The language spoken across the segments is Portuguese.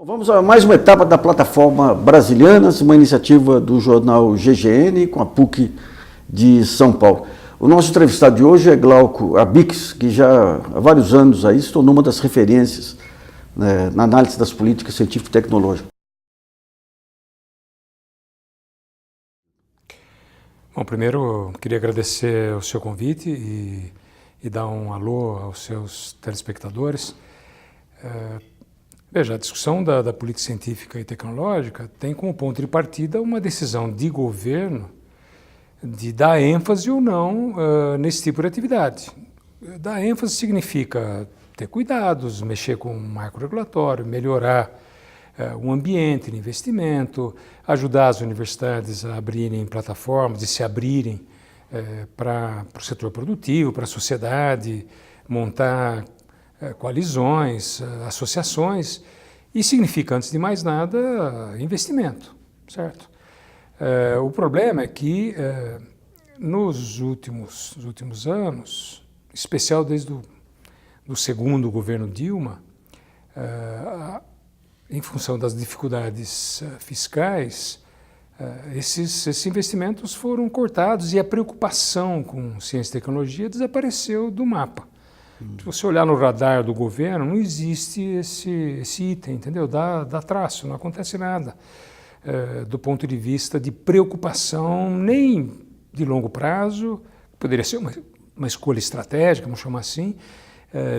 Vamos a mais uma etapa da plataforma Brasilianas, uma iniciativa do jornal GGN com a PUC de São Paulo. O nosso entrevistado de hoje é Glauco Abix, que já há vários anos aí se tornou uma das referências, né, na análise das políticas científico-tecnológicas. Bom, primeiro eu queria agradecer o seu convite e dar um alô aos seus telespectadores. Veja, a discussão da política científica e tecnológica tem como ponto de partida uma decisão de governo de dar ênfase ou não nesse tipo de atividade. Dar ênfase significa ter cuidados, mexer com o marco regulatório, melhorar o ambiente de investimento, ajudar as universidades a abrirem plataformas e se abrirem para o setor produtivo, para a sociedade, montar coalizões, associações, e significa, antes de mais nada, investimento, certo? O problema é que nos últimos anos, em especial desde o segundo governo Dilma, em função das dificuldades fiscais, esses investimentos foram cortados e a preocupação com ciência e tecnologia desapareceu do mapa. Se você olhar no radar do governo, não existe esse item, entendeu? Dá traço, não acontece nada do ponto de vista de preocupação, nem de longo prazo, poderia ser uma escolha estratégica, vamos chamar assim,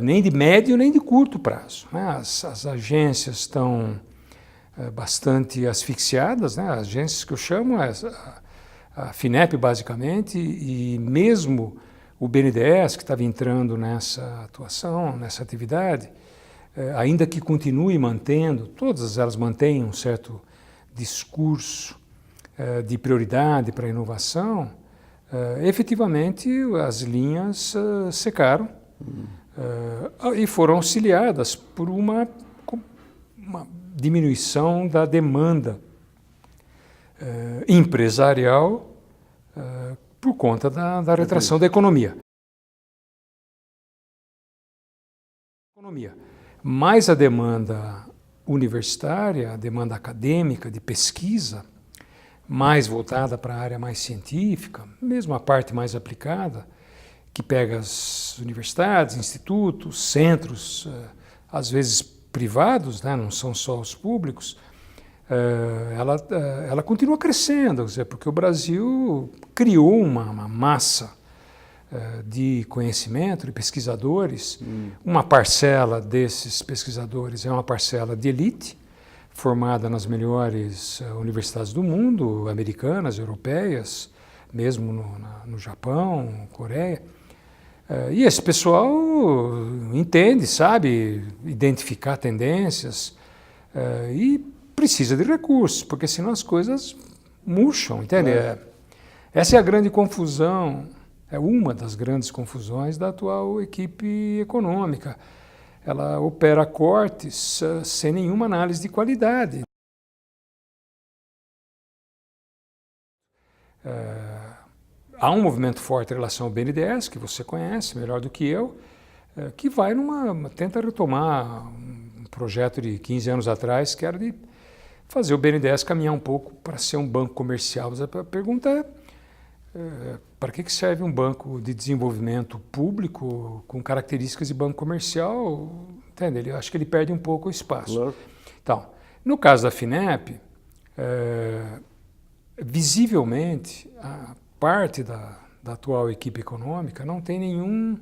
nem de médio nem de curto prazo, né? As agências estão bastante asfixiadas, né? As agências que eu chamo, a FINEP basicamente, e mesmo o BNDES, que estava entrando nessa atuação, nessa atividade, ainda que continue mantendo, todas elas mantêm um certo discurso de prioridade para a inovação, efetivamente as linhas secaram e foram auxiliadas por uma diminuição da demanda empresarial por conta da retração da economia. Mais a demanda universitária, a demanda acadêmica, de pesquisa, mais voltada para a área mais científica, mesmo a parte mais aplicada, que pega as universidades, institutos, centros, às vezes privados, né, não são só os públicos, ela continua crescendo, quer dizer, porque o Brasil criou uma massa de conhecimento, de pesquisadores. Uma parcela desses pesquisadores é uma parcela de elite, formada nas melhores universidades do mundo, americanas, europeias, mesmo no Japão, Coreia. E esse pessoal entende, sabe identificar tendências e precisa de recursos, porque senão as coisas murcham, entende? Essa é a grande confusão, é uma das grandes confusões da atual equipe econômica. Ela opera cortes sem nenhuma análise de qualidade. Há um movimento forte em relação ao BNDES, que você conhece melhor do que eu, que vai tenta retomar um projeto de 15 anos atrás, que era de fazer o BNDES caminhar um pouco para ser um banco comercial. A pergunta é, para que serve um banco de desenvolvimento público com características de banco comercial? Entende? Eu acho que ele perde um pouco o espaço. Claro. Então, no caso da FINEP, visivelmente, a parte da atual equipe econômica não tem nenhum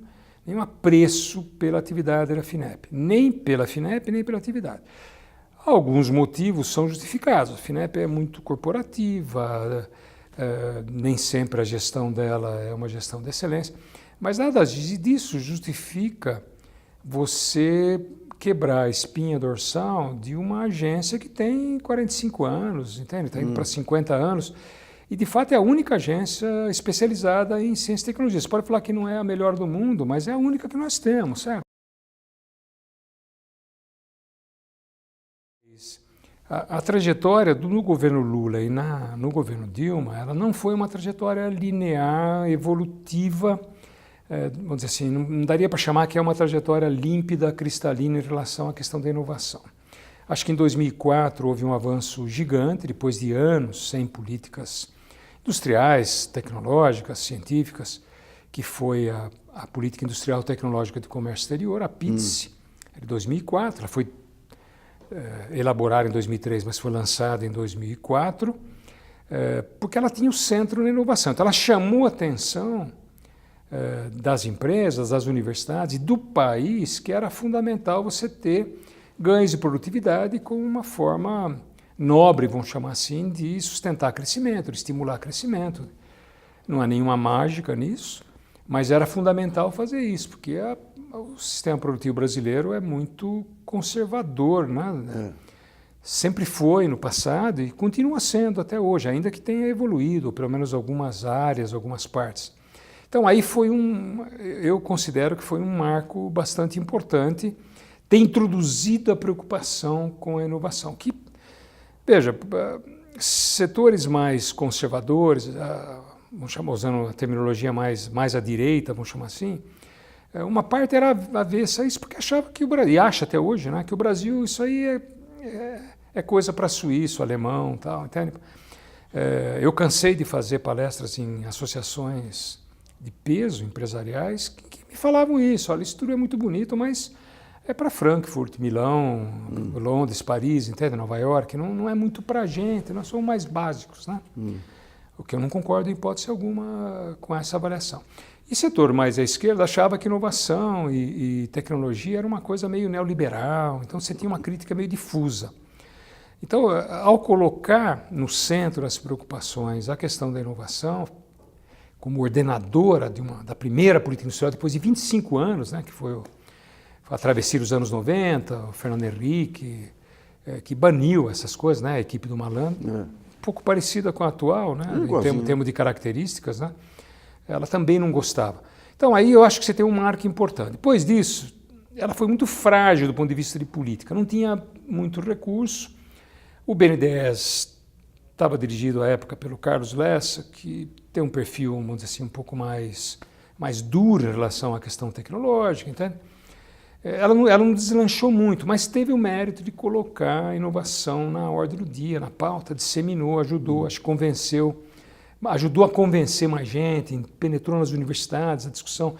apreço pela atividade da FINEP, nem pela FINEP, nem pela atividade. Alguns motivos são justificados. A FINEP é muito corporativa, nem sempre a gestão dela é uma gestão de excelência, mas nada disso justifica você quebrar a espinha dorsal de uma agência que tem 45 anos, entende? Está indo para 50 anos, e de fato é a única agência especializada em ciência e tecnologia. Você pode falar que não é a melhor do mundo, mas é a única que nós temos, certo? A trajetória no governo Lula e no governo Dilma, ela não foi uma trajetória linear, evolutiva, vamos dizer assim, não daria para chamar que é uma trajetória límpida, cristalina em relação à questão da inovação. Acho que em 2004 houve um avanço gigante, depois de anos sem políticas industriais, tecnológicas, científicas, que foi a Política Industrial Tecnológica de Comércio Exterior, a PITSE, de 2004. Ela foi elaborada em 2003, mas foi lançada em 2004, porque ela tinha o centro na inovação. Então ela chamou a atenção das empresas, das universidades e do país, que era fundamental você ter ganhos de produtividade com uma forma nobre, vamos chamar assim, de sustentar crescimento, de estimular crescimento. Não há nenhuma mágica nisso, mas era fundamental fazer isso, porque o sistema produtivo brasileiro é muito conservador, né? Sempre foi no passado e continua sendo até hoje, ainda que tenha evoluído, ou pelo menos algumas áreas, algumas partes. Então aí eu considero que foi um marco bastante importante ter introduzido a preocupação com a inovação. Que, veja, setores mais conservadores, vamos chamar, usando a terminologia mais à direita, vamos chamar assim, uma parte era avessa a isso porque achava que o Brasil, e acha até hoje, né, que o Brasil, isso aí é coisa para suíço, alemão, tal, entende? Eu cansei de fazer palestras em associações de peso empresariais que me falavam isso, olha, isso tudo é muito bonito, mas é para Frankfurt, Milão, Londres, Paris, entende? Nova York, não é muito para a gente, nós somos mais básicos, né? O que eu não concordo em hipótese alguma com essa avaliação. E setor mais à esquerda achava que inovação e tecnologia era uma coisa meio neoliberal, então você tinha uma crítica meio difusa. Então, ao colocar no centro das preocupações a questão da inovação, como ordenadora da primeira política industrial, depois de 25 anos, né, que foi a travessia dos anos 90, o Fernando Henrique, que baniu essas coisas, né, a equipe do malandro, um pouco parecida com a atual, né, em termos de características, né, ela também não gostava. Então aí eu acho que você tem um marco importante. Depois disso, ela foi muito frágil do ponto de vista de política, não tinha muito recurso. O BNDES estava dirigido à época pelo Carlos Lessa, que tem um perfil, vamos dizer assim, um pouco mais duro em relação à questão tecnológica, entende? Ela não deslanchou muito, mas teve o mérito de colocar a inovação na ordem do dia, na pauta, disseminou, ajudou, acho que convenceu, ajudou a convencer mais gente, penetrou nas universidades, a discussão.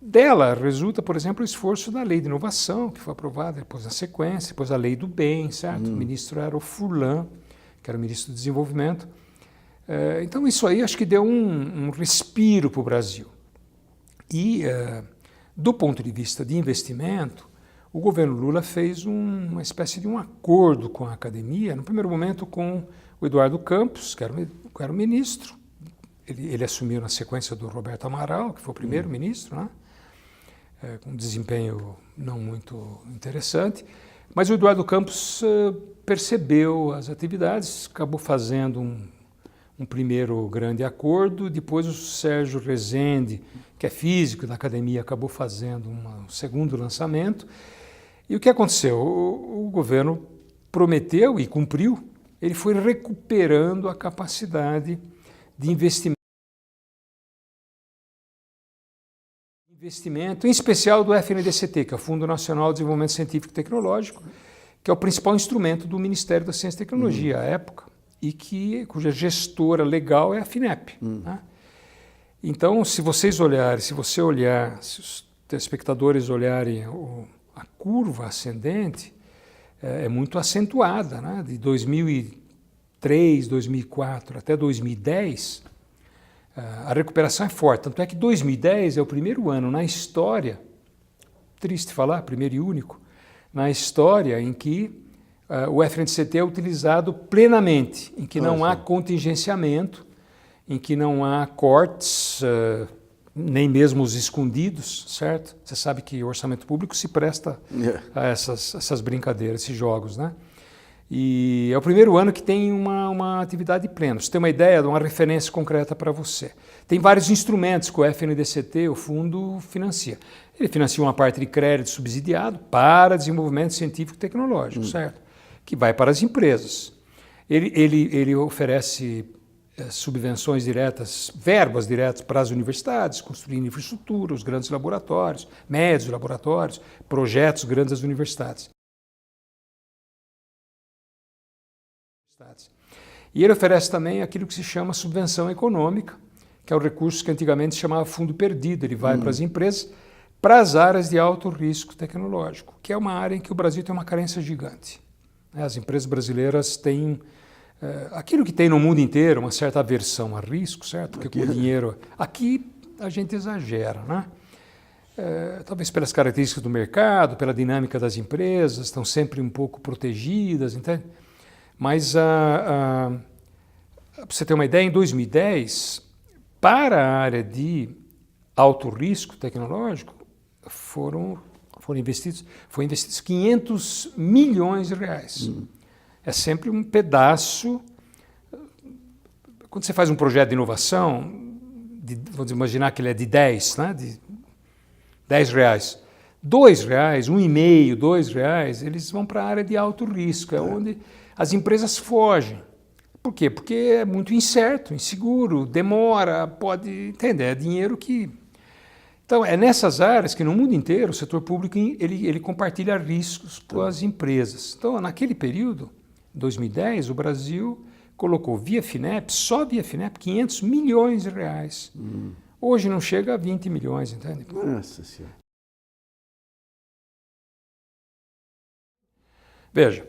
Dela resulta, por exemplo, o esforço da lei de inovação, que foi aprovada depois na sequência, depois a lei do bem, certo? O ministro era o Furlan, que era o ministro do desenvolvimento. Então isso aí acho que deu um respiro para o Brasil. E do ponto de vista de investimento, o governo Lula fez uma espécie de um acordo com a academia, no primeiro momento com o Eduardo Campos, que era o ministro. Ele assumiu na sequência do Roberto Amaral, que foi o primeiro ministro, né? Com um desempenho não muito interessante. Mas o Eduardo Campos percebeu as atividades, acabou fazendo um primeiro grande acordo, depois o Sérgio Rezende, que é físico da academia, acabou fazendo um segundo lançamento. E o que aconteceu? O governo prometeu e cumpriu, ele foi recuperando a capacidade de investimento, em especial do FNDCT, que é o Fundo Nacional de Desenvolvimento Científico e Tecnológico, que é o principal instrumento do Ministério da Ciência e Tecnologia à época, e cuja gestora legal é a FINEP. Né? Então, se você olhar, se os telespectadores olharem a curva ascendente, é muito acentuada, né? De 2003, 2004 até 2010, a recuperação é forte. Tanto é que 2010 é o primeiro ano na história, triste falar, primeiro e único, na história em que o FNDCT é utilizado plenamente, em que não há contingenciamento, em que não há cortes, nem mesmo os escondidos, certo? Você sabe que o orçamento público se presta a essas brincadeiras, esses jogos, né? E é o primeiro ano que tem uma atividade plena. Você tem uma ideia, uma referência concreta para você. Tem vários instrumentos que o FNDCT, o fundo, financia. Ele financia uma parte de crédito subsidiado para desenvolvimento científico e tecnológico, certo? Que vai para as empresas. Ele oferece subvenções diretas, verbas diretas para as universidades, construindo infraestrutura, os grandes laboratórios, médios laboratórios, projetos grandes das universidades. E ele oferece também aquilo que se chama subvenção econômica, que é o recurso que antigamente se chamava fundo perdido. Ele vai para as empresas, para as áreas de alto risco tecnológico, que é uma área em que o Brasil tem uma carência gigante. As empresas brasileiras têm aquilo que tem no mundo inteiro, uma certa aversão a risco, certo? Porque com o dinheiro... Aqui a gente exagera, né? Talvez pelas características do mercado, pela dinâmica das empresas, estão sempre um pouco protegidas, entende? Mas, para você ter uma ideia, em 2010, para a área de alto risco tecnológico, foi investidos 500 milhões de reais. É sempre um pedaço. Quando você faz um projeto de inovação, vamos imaginar que ele é de 10, né? De 10 reais. 2 reais, 1,5, 2 reais, eles vão para a área de alto risco, é onde as empresas fogem. Por quê? Porque é muito incerto, inseguro, demora, pode... Entende? É dinheiro que... Então, é nessas áreas que no mundo inteiro o setor público ele compartilha riscos com as empresas. Então, naquele período, em 2010, o Brasil colocou via FINEP, só via FINEP, 500 milhões de reais. Hoje não chega a 20 milhões, entende? Nossa Senhora. Veja,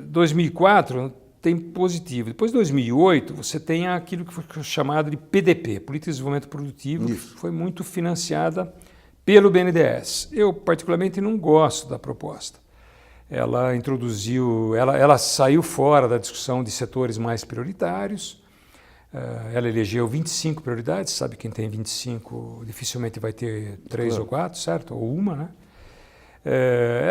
2004 tem positivo. Depois de 2008, você tem aquilo que foi chamado de PDP, Política de Desenvolvimento Produtivo, que foi muito financiada pelo BNDES. Eu, particularmente, não gosto da proposta. Ela introduziu, ela saiu fora da discussão de setores mais prioritários. Ela elegeu 25 prioridades, sabe quem tem 25 dificilmente vai ter 3 ou 4, certo? Ou uma, né?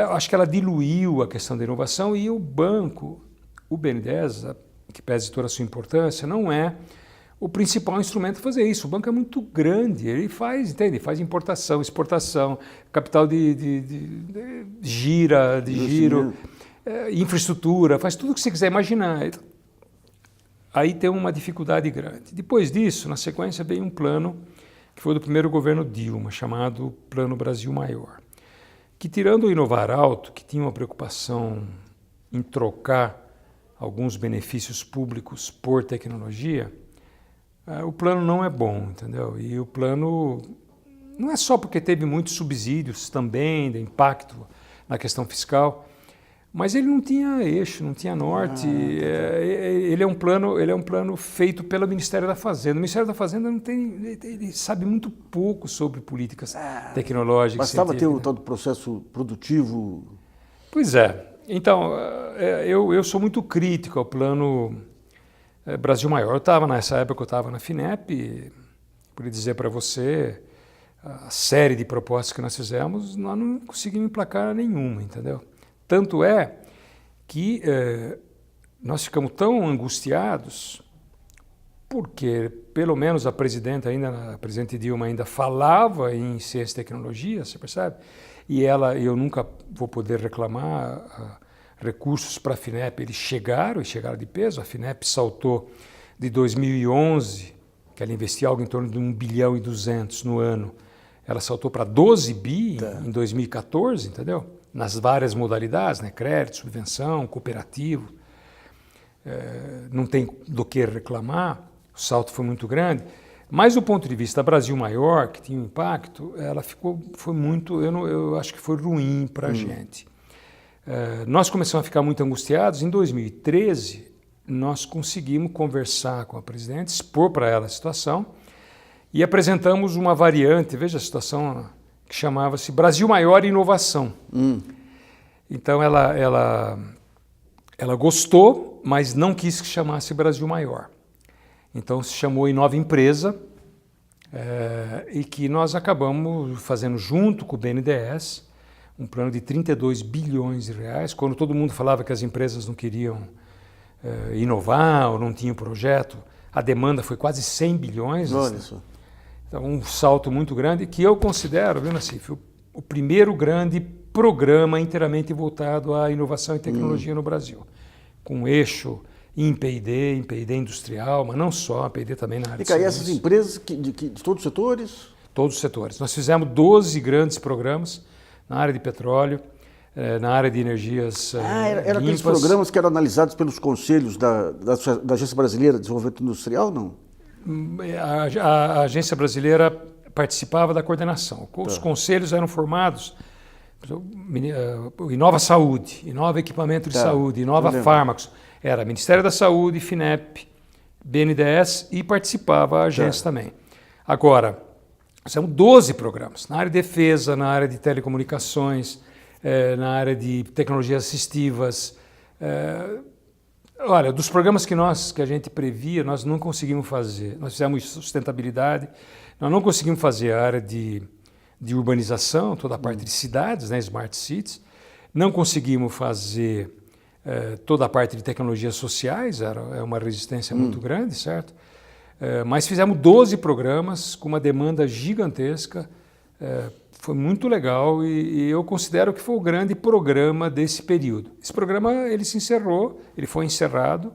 Acho que ela diluiu a questão da inovação e o banco, o BNDES, que pese toda a sua importância, não é o principal instrumento para fazer isso. O banco é muito grande, ele faz, entende? Faz importação, exportação, capital de giro, infraestrutura, faz tudo o que você quiser imaginar. Aí tem uma dificuldade grande. Depois disso, na sequência, veio um plano que foi do primeiro governo Dilma, chamado Plano Brasil Maior, que, tirando o Inovar Alto, que tinha uma preocupação em trocar alguns benefícios públicos por tecnologia, o plano não é bom, entendeu? E o plano não é só porque teve muitos subsídios também, de impacto na questão fiscal, mas ele não tinha eixo, não tinha norte. Ele é um plano feito pelo Ministério da Fazenda. O Ministério da Fazenda não tem, ele sabe muito pouco sobre políticas tecnológicas. Bastava ter o tal do processo produtivo. Pois é. Então, eu sou muito crítico ao plano Brasil Maior. Nessa época eu estava na FINEP, por dizer para você, a série de propostas que nós fizemos, nós não conseguimos emplacar nenhuma, entendeu? Tanto é que nós ficamos tão angustiados porque, pelo menos, a presidente Dilma ainda falava em ciência e tecnologia, você percebe? E eu nunca vou poder reclamar recursos para a FINEP, eles chegaram de peso. A FINEP saltou de 2011, que ela investia algo em torno de 1,2 bilhão no ano, ela saltou para 12 bi em 2014, entendeu? Nas várias modalidades, né? Crédito, subvenção, cooperativo, não tem do que reclamar, o salto foi muito grande, mas do ponto de vista Brasil Maior, que tinha um impacto, foi muito, eu acho que foi ruim para a gente. Nós começamos a ficar muito angustiados. Em 2013, nós conseguimos conversar com a presidente, expor para ela a situação e apresentamos uma variante, veja a situação, que chamava-se Brasil Maior e Inovação. Então ela gostou, mas não quis que chamasse Brasil Maior. Então se chamou Inova Empresa, e que nós acabamos fazendo junto com o BNDES um plano de 32 bilhões de reais, quando todo mundo falava que as empresas não queriam inovar ou não tinham projeto, a demanda foi quase 100 bilhões. Olha só. Então, um salto muito grande, que eu considero, viu, Nassif, o primeiro grande programa inteiramente voltado à inovação e tecnologia no Brasil, com eixo em P&D industrial, mas não só, P&D também na área de serviços. E essas empresas de todos os setores? Todos os setores. Nós fizemos 12 grandes programas na área de petróleo, na área de energias Era aqueles limpas. programas que eram analisados pelos conselhos da Agência Brasileira de Desenvolvimento Industrial, não? A Agência Brasileira participava da coordenação. Os conselhos eram formados, Inova Saúde, Inova Equipamento de Saúde, Inova Fármacos. Era Ministério da Saúde, FINEP, BNDES e participava a agência também. Agora, são 12 programas, na área de defesa, na área de telecomunicações, na área de tecnologias assistivas. Olha, dos programas que a gente previa, nós não conseguimos fazer. Nós fizemos sustentabilidade, nós não conseguimos fazer a área de urbanização, toda a parte de cidades, né, Smart Cities. Não conseguimos fazer toda a parte de tecnologias sociais, é uma resistência muito grande, certo? Mas fizemos 12 programas com uma demanda gigantesca. Foi muito legal e eu considero que foi o grande programa desse período. Esse programa ele se encerrou, ele foi encerrado.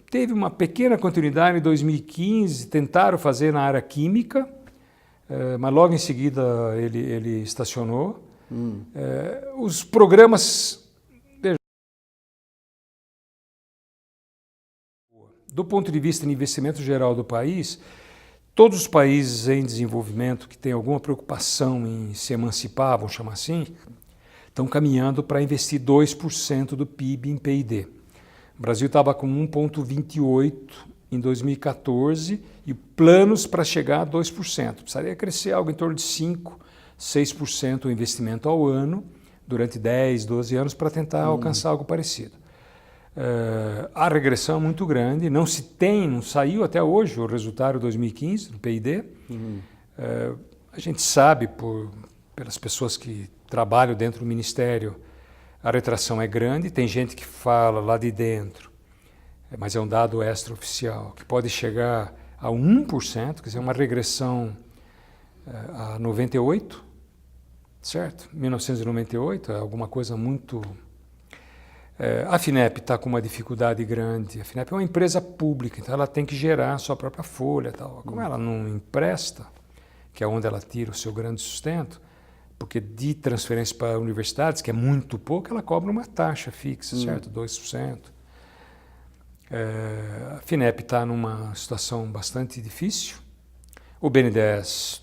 Teve uma pequena continuidade em 2015, tentaram fazer na área química, mas logo em seguida ele estacionou. Os programas, do ponto de vista de investimento geral do país, todos os países em desenvolvimento que têm alguma preocupação em se emancipar, vamos chamar assim, estão caminhando para investir 2% do PIB em P&D. O Brasil estava com 1,28% em 2014 e planos para chegar a 2%. Precisaria crescer algo em torno de 5%, 6% o investimento ao ano durante 10, 12 anos para tentar alcançar algo parecido. A regressão é muito grande, não saiu até hoje o resultado de 2015 do PID. A gente sabe, pelas pessoas que trabalham dentro do Ministério, a retração é grande, tem gente que fala lá de dentro, mas é um dado extraoficial, que pode chegar a 1%, quer dizer, uma regressão a 98, certo? 1998 é alguma coisa muito... A FINEP está com uma dificuldade grande. A FINEP é uma empresa pública, então ela tem que gerar a sua própria folha. Tal. Como ela não empresta, que é onde ela tira o seu grande sustento, porque de transferência para universidades, que é muito pouco, ela cobra uma taxa fixa, certo? 2%. A FINEP está numa situação bastante difícil. O BNDES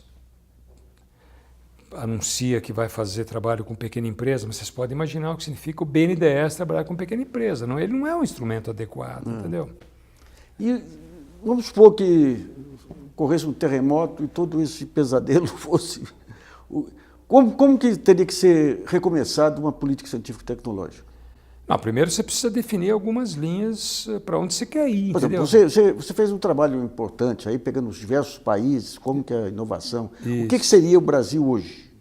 anuncia que vai fazer trabalho com pequena empresa, mas vocês podem imaginar o que significa o BNDES trabalhar com pequena empresa. Não, ele não é um instrumento adequado, entendeu? E vamos supor que ocorresse um terremoto e todo esse pesadelo fosse... Como que teria que ser recomeçado uma política científica e tecnológica? Não, primeiro você precisa definir algumas linhas para onde você quer ir, Por exemplo, entendeu? você fez um trabalho importante aí, pegando os diversos países, como que é a inovação. Isso. O que seria o Brasil hoje,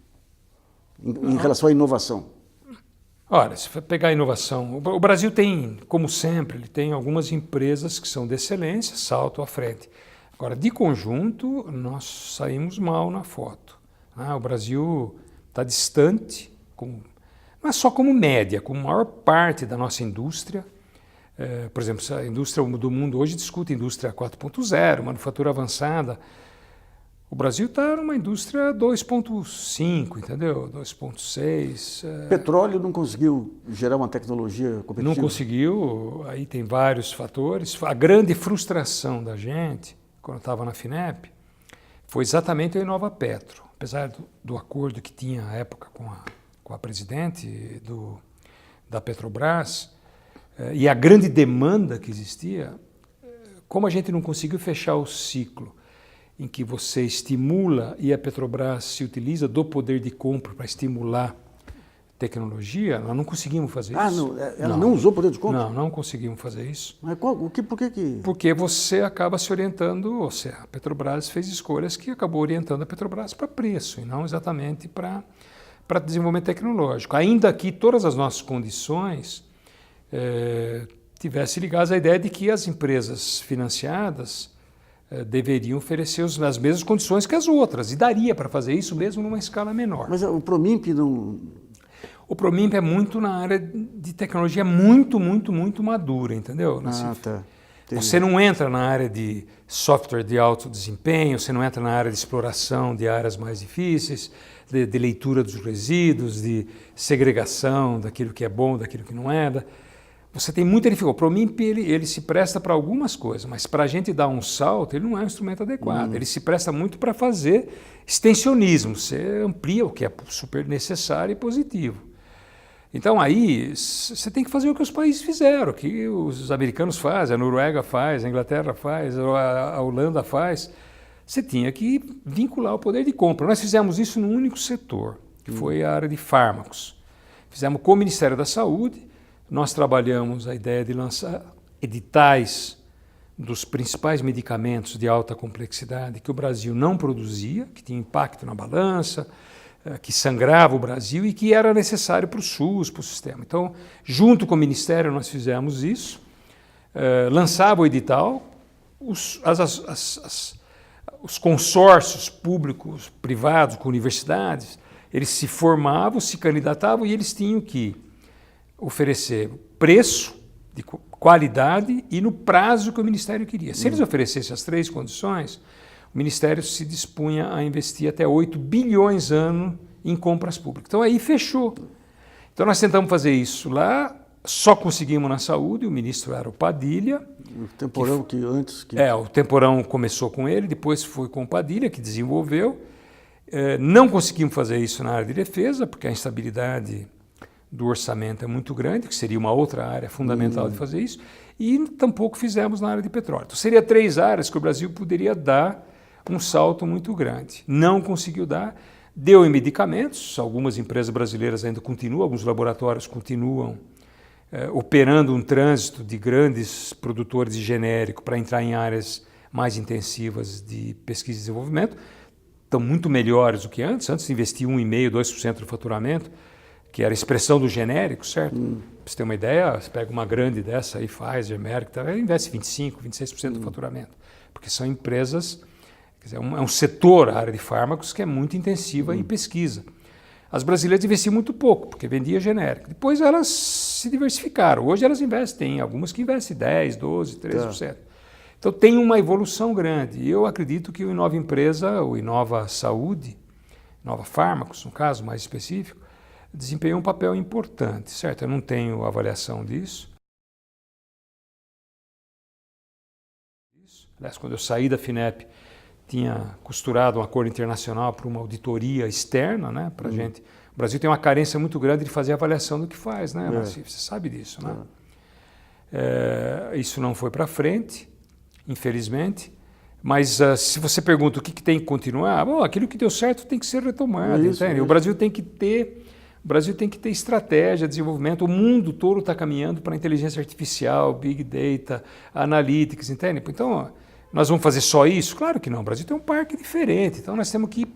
em relação à inovação? Olha, se for pegar a inovação, o Brasil tem, como sempre, ele tem algumas empresas que são de excelência, saltam à frente. Agora, de conjunto, nós saímos mal na foto. O Brasil está distante, não é só como média, como maior parte da nossa indústria. Por exemplo, a indústria do mundo hoje discute indústria 4.0, manufatura avançada. O Brasil está numa indústria 2.5, entendeu? 2.6. Petróleo não conseguiu gerar uma tecnologia competitiva? Não conseguiu, aí tem vários fatores. A grande frustração da gente, quando eu estava na FINEP, foi exatamente a Inova Petro. Apesar do acordo que tinha à época com a presidente da Petrobras, e a grande demanda que existia, como a gente não conseguiu fechar o ciclo em que você estimula e a Petrobras se utiliza do poder de compra para estimular tecnologia, nós não conseguimos fazer isso. Não, ela não usou poder de compra? Não conseguimos fazer isso. Mas por que? Porque você acaba se orientando, ou seja, a Petrobras fez escolhas que acabou orientando a Petrobras para preço e não exatamente para desenvolvimento tecnológico. Ainda que todas as nossas condições tivessem ligadas à ideia de que as empresas financiadas deveriam oferecer as mesmas condições que as outras, e daria para fazer isso mesmo numa escala menor. Mas o Promimp não... O Promimp é muito na área de tecnologia muito madura, entendeu? Tá. Você não entra na área de software de alto desempenho, você não entra na área de exploração de áreas mais difíceis, de leitura dos resíduos, de segregação daquilo que é bom, daquilo que não é. Você tem muita dificuldade. Para o MIMP, ele se presta para algumas coisas, mas para a gente dar um salto, ele não é um instrumento adequado. Ele se presta muito para fazer extensionismo. Você amplia o que é super necessário e positivo. Então aí você tem que fazer o que os países fizeram, o que os americanos fazem, a Noruega faz, a Inglaterra faz, a Holanda faz. Você tinha que vincular o poder de compra. Nós fizemos isso num único setor, que foi a área de fármacos. Fizemos com o Ministério da Saúde. Nós trabalhamos a ideia de lançar editais dos principais medicamentos de alta complexidade que o Brasil não produzia, que tinha impacto na balança, que sangrava o Brasil e que era necessário para o SUS, para o sistema. Então, junto com o Ministério, nós fizemos isso, lançava o edital, os consórcios públicos, privados, com universidades, eles se formavam, se candidatavam e eles tinham que oferecer preço, de qualidade e no prazo que o Ministério queria. Se eles oferecessem as 3 condições, o Ministério se dispunha a investir até 8 bilhões ano em compras públicas. Então aí fechou. Então nós tentamos fazer isso lá, só conseguimos na saúde, o ministro era o Padilha. O Temporão que antes... o Temporão começou com ele, depois foi com o Padilha, que desenvolveu. Não conseguimos fazer isso na área de defesa, porque a instabilidade do orçamento é muito grande, que seria uma outra área fundamental de fazer isso, e tampouco fizemos na área de petróleo. Então, seria 3 áreas que o Brasil poderia dar um salto muito grande. Não conseguiu dar, deu em medicamentos, algumas empresas brasileiras ainda continuam, alguns laboratórios continuam operando um trânsito de grandes produtores de genérico para entrar em áreas mais intensivas de pesquisa e desenvolvimento, estão muito melhores do que antes. Antes investia 1,5%, 2% do faturamento, que era a expressão do genérico, certo? Para você ter uma ideia, você pega uma grande dessa aí, Pfizer, Merck, investe 25%, 26% do faturamento, porque são empresas, quer dizer, é um setor, a área de fármacos, que é muito intensiva em pesquisa. As brasileiras investiam muito pouco, porque vendia genérico. Depois elas se diversificaram. Hoje elas investem, algumas que investem 10%, 12%, 13%. Tá. Então tem uma evolução grande. E eu acredito que o Inova Empresa, o Inova Saúde, Inova Fármacos, no caso mais específico, desempenhou um papel importante, certo? Eu não tenho avaliação disso. Aliás, quando eu saí da FINEP, tinha costurado um acordo internacional para uma auditoria externa, né, para a gente. O Brasil tem uma carência muito grande de fazer avaliação do que faz, né, Marci? Você sabe disso, né? Isso não foi para frente, infelizmente. Mas se você pergunta o que tem que continuar, bom, aquilo que deu certo tem que ser retomado, entende? O Brasil tem que ter estratégia, desenvolvimento. O mundo todo está caminhando para a inteligência artificial, big data, analytics, entende? Então, nós vamos fazer só isso? Claro que não. O Brasil tem um parque diferente. Então, nós temos que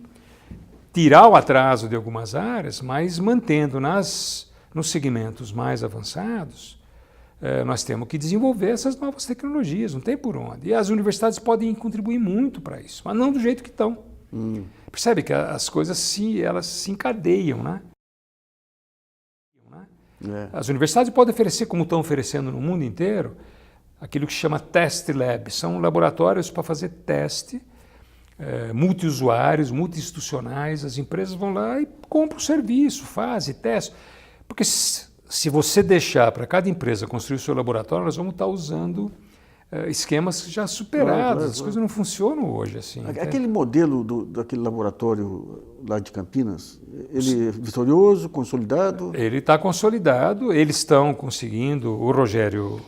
tirar o atraso de algumas áreas, mas mantendo nos segmentos mais avançados, nós temos que desenvolver essas novas tecnologias. Não tem por onde. E as universidades podem contribuir muito para isso, mas não do jeito que estão. Percebe que as coisas elas se encadeiam, né? As universidades podem oferecer, como estão oferecendo no mundo inteiro, aquilo que se chama test lab. São laboratórios para fazer teste, multiusuários, multi-institucionais. As empresas vão lá e compram o serviço, fazem teste. Porque se você deixar para cada empresa construir o seu laboratório, nós vamos estar usando esquemas já superados. As coisas não funcionam hoje assim. Aquele modelo daquele laboratório lá de Campinas, ele é vitorioso, consolidado? Ele está consolidado, eles estão conseguindo. O Rogério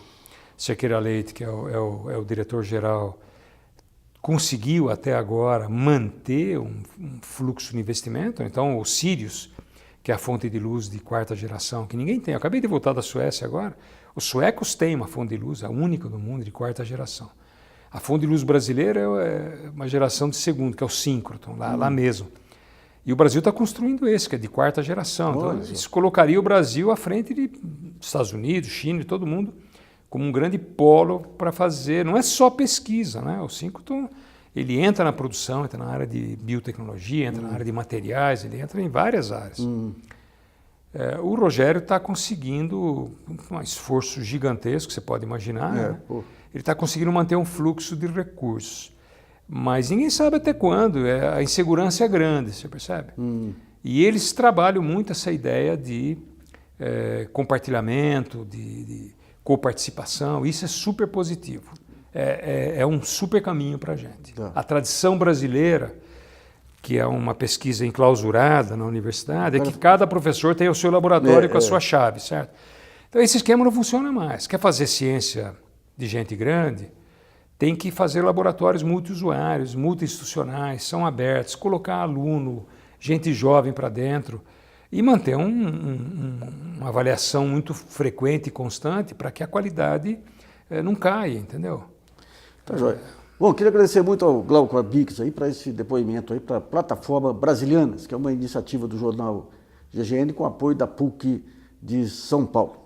Cerqueira Leite, que é o diretor-geral, conseguiu até agora manter um fluxo de investimento. Então, o Sirius, que é a fonte de luz de 4ª geração, que ninguém tem. Eu acabei de voltar da Suécia agora. Os suecos têm uma fonte de luz, a única do mundo, de 4ª geração. A fonte de luz brasileira é uma geração de 2ª, que é o síncroton, lá mesmo. E o Brasil está construindo esse, que é de 4ª geração. Então, isso colocaria o Brasil à frente dos Estados Unidos, China e todo mundo, como um grande polo para fazer. Não é só pesquisa, né? O síncroton, ele entra na produção, entra na área de biotecnologia, entra na área de materiais, ele entra em várias áreas. O Rogério está conseguindo, um esforço gigantesco, você pode imaginar, né? Ele está conseguindo manter um fluxo de recursos. Mas ninguém sabe até quando, a insegurança é grande, você percebe? E eles trabalham muito essa ideia de compartilhamento, de coparticipação. Isso é super positivo. É um super caminho para a gente. Tá. A tradição brasileira, que é uma pesquisa enclausurada na universidade, é que cada professor tem o seu laboratório com a sua chave, certo? Então esse esquema não funciona mais. Quer fazer ciência de gente grande, tem que fazer laboratórios multiusuários, multi-institucionais, são abertos, colocar aluno, gente jovem para dentro e manter uma avaliação muito frequente e constante para que a qualidade não caia, entendeu? Tá joia. Bom, queria agradecer muito ao Glauco Abix aí para esse depoimento aí para a Plataforma Brasilianas, que é uma iniciativa do jornal GGN com apoio da PUC de São Paulo.